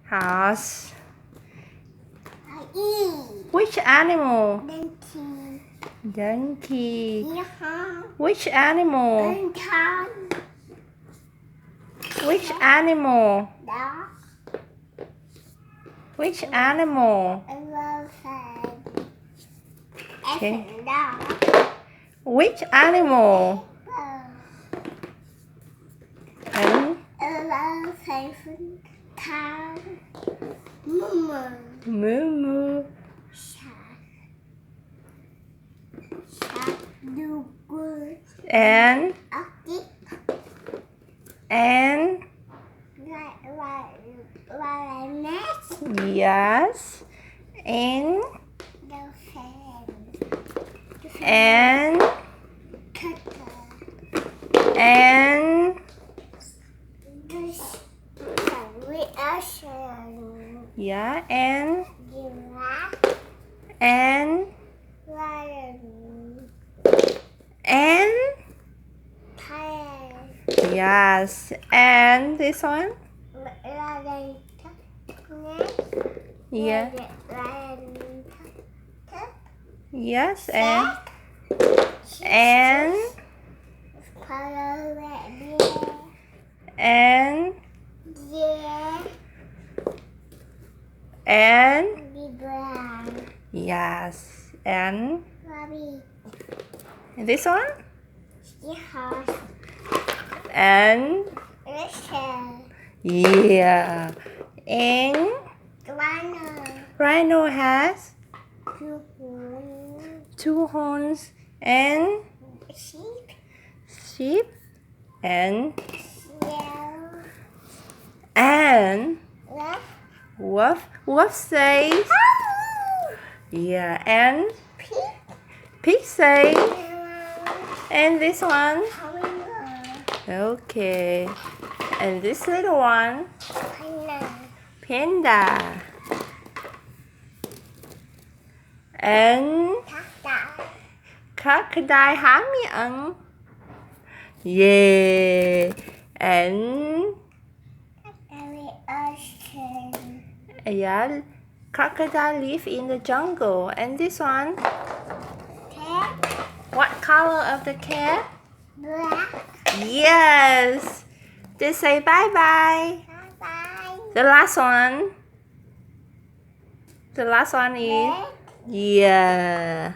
Horse. E. Which animal? Donkey. Donkey. Yeah. Which animal? Donkey. Which animal? Dog. Which animal? Elephant. Okay. Elephant dog. Which animal? And Elephant. Cow. Moo. moo. Shark. Shark. Do good. And Okay. Like next. yes. And Dolphin. and Turtle. and This ocean. yeah. And Giraffe. and Lion. and Tiger. yes. And this one. Lion. Yeah. Lion. Yes. And and Yeah. and Be brown. yes. And Rabbit. this one. Seahorse. And Rachel. yeah. And Rhino. rhino has Cuckoo. 2 horns. And Sheep. sheep. And Yellow. and Left. wolf says yeah. And pig says and this one. Okay. And this little one. Panda. And crocodile há miệng. Yeah. And yeah, crocodile live in the jungle. And this one. Cat. What color of the cat? Black. Yes. Just say bye bye. Bye. The last one. The last one is Red. yeah.